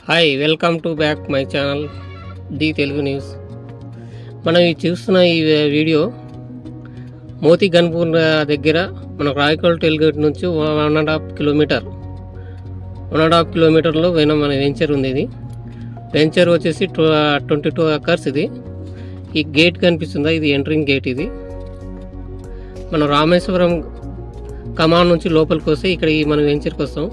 Hi welcome to back my channel the Telugu news. మనం ఈ చూస్తున్న ఈ వీడియో మోతీ గన్పూర్ దగ్గర మనకు రాయకోల్ టెల్గేట్ నుంచి 1.5 కిలోమీటర్లో మన వెంచర్ ఉంది. ఇది వెంచర్ వచ్చేసి 22 acres. ఇది ఈ గేట్ కనిపిస్తుందా, ఇది ఎంట్రింగ్ గేట్. ఇది మనం రామేశ్వరం కమాన్ నుంచి లోపలికి వస్తే ఇక్కడ మన వెంచర్కి వస్తాం.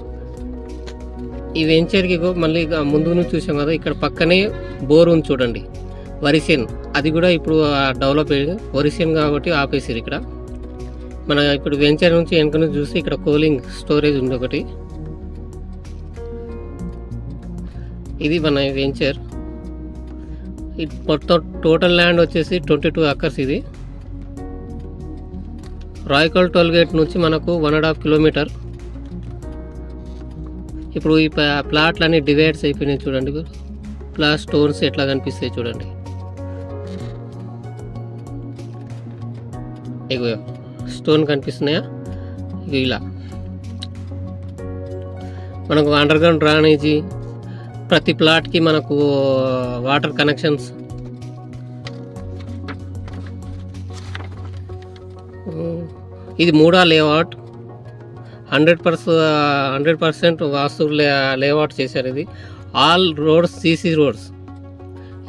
ఈ వెంచర్కి మళ్ళీ ముందు నుంచి చూసాం కదా, ఇక్కడ పక్కనే బోర్ ఉంది చూడండి, వరిసేన్. అది కూడా ఇప్పుడు డెవలప్ అయ్యి వరిసేన్ కాబట్టి ఆపేసారు. ఇక్కడ మన ఇప్పుడు వెంచర్ నుంచి వెనక నుంచి చూస్తే ఇక్కడ కూలింగ్ స్టోరేజ్ ఉంది ఒకటి. ఇది మన వెంచర్. మొత్తం టోటల్ ల్యాండ్ వచ్చేసి 22 acres. ఇది రాయకోల్ టోల్గేట్ నుంచి మనకు 1.5 కిలోమీటర్. ఇప్పుడు ఈ ప్లాట్లన్నీ డివైడ్స్ అయిపోయినాయి చూడండి. ప్లాట్ స్టోన్స్ ఎట్లా కనిపిస్తాయి చూడండి. ఇగో స్టోన్ కనిపిస్తున్నాయా, ఇగో ఇలా మనకు అండర్ గ్రౌండ్ డ్రైనేజీ, ప్రతి ప్లాట్కి మనకు వాటర్ కనెక్షన్స్. ఇది మూడా లేఅవుట్, 100% వాస్తు లేఅవుట్ చేశారు. ఇది ఆల్ రోడ్స్ సీసీ రోడ్స్.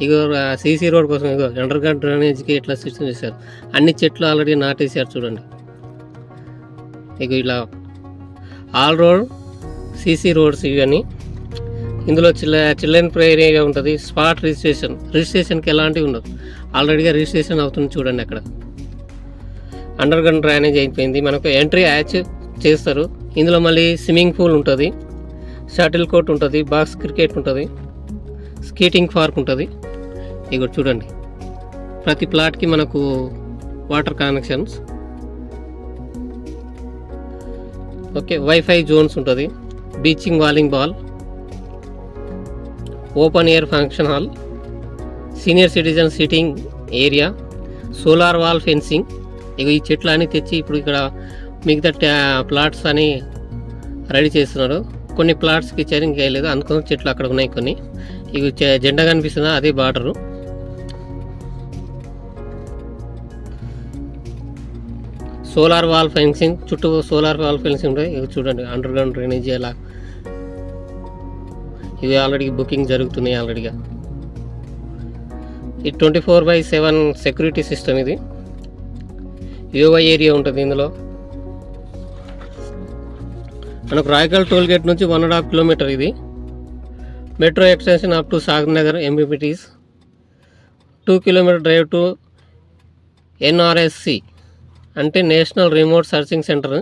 ఇగో సీసీ రోడ్ కోసం ఇగో అండర్ గ్రౌండ్ డ్రైనేజ్కి ఎట్లా సిస్టమ్ చేశారు. అన్ని చెట్లు ఆల్రెడీ నాటేశారు చూడండి. ఇగో ఇలా ఆల్ రోడ్ సీసీ రోడ్స్ ఇవన్నీ. ఇందులో చిల్డ్రన్ ప్లే ఏరియా ఉంటుంది. స్పాట్ రిజిస్ట్రేషన్కి ఎలాంటివి ఉండదు, ఆల్రెడీగా రిజిస్ట్రేషన్ అవుతుంది చూడండి. అక్కడ అండర్ గ్రౌండ్ డ్రైనేజ్ అయిపోయింది. మనకు ఎంట్రీ హ్యాచ్ చేస్తారు. ఇందులో మళ్ళీ స్విమ్మింగ్ పూల్ ఉంటుంది, షటిల్ కోర్ట్ ఉంటుంది, బాక్స్ క్రికెట్ ఉంటుంది, స్కేటింగ్ పార్క్ ఉంటుంది. ఇక చూడండి, ప్రతి ప్లాట్కి మనకు water connections. Okay, wifi zones ఉంటుంది, beaching volleyball, open air function hall, senior citizen sitting area, solar wall fencing. ఇక ఈ చెట్లు అన్నీ తెచ్చి ఇప్పుడు ఇక్కడ మిగతా ప్లాట్స్ అని రెడీ చేస్తున్నారు. కొన్ని ప్లాట్స్కి ఇచ్చారు, ఇంకా వేయలేదు. అందుకని చెట్లు అక్కడ ఉన్నాయి కొన్ని. ఇవి జెండా కనిపిస్తుందా, అదే బార్డరు. సోలార్ వాల్ ఫెన్సింగ్, చుట్టూ సోలార్ వాల్ ఫెన్సింగ్ ఉంటాయి. ఇవి చూడండి, అండర్ గ్రౌండ్ డ్రైనేజ్ అలా. ఇవి ఆల్రెడీ బుకింగ్ జరుగుతున్నాయి ఆల్రెడీగా. ఇది 24/7 సెక్యూరిటీ సిస్టమ్. ఇది యోవై ఏరియా ఉంటుంది ఇందులో. మనకు రాయకల్ టోల్గేట్ నుంచి 1.5 కిలోమీటర్. ఇది metro extension up to Sagarnagar ఎంబీపీటీస్. 2 కిలోమీటర్ డ్రైవ్ టు ఎన్ఆర్ఎస్సి అంటే national remote searching centre.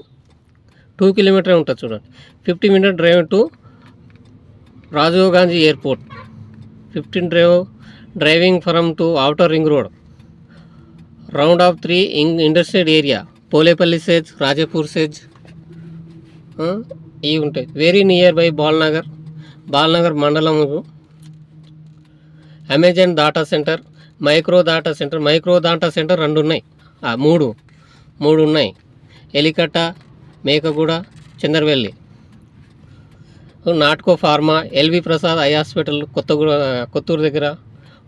2 kilometre ఉంటుంది చూడండి. 50-minute drive to Rajiv Gandhi airport. 15 driving from to outer ring road. Round of 3 industrial area, Polepalli SEZ, Rajapur SEZ ఇవి ఉంటాయి. Very near by Balanagar మండలము. Amazon data centre, micro data centre 2 ఉన్నాయి, 3 ఉన్నాయి. Elikatta, Mekaguda, Chandravelli. Natco Pharma, L V Prasad eye hospital Kotturu దగ్గర.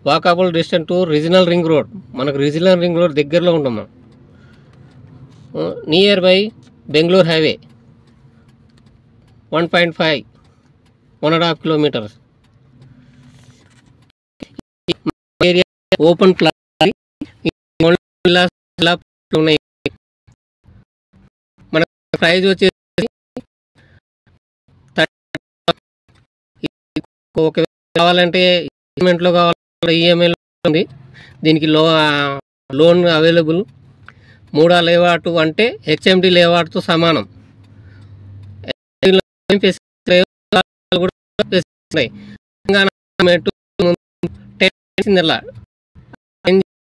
Walkable distance to regional ring road. మనకు regional ring road దగ్గరలో ఉంటాం మనం. Near by Bengaluru highway 1.5 kilometres. Area open plot ఉన్నాయి. మన ప్రైజ్ వచ్చేసి ఒకవేళ కావాలంటే ఈఎంఐలో కావాలంటే ఈఎంఐలో ఉంది. దీనికి లోన్ అవైలబుల్. 3 లేఅవుట్ అంటే హెచ్ఎండి లేఅవుట్తో సమానం. తెలంగాణ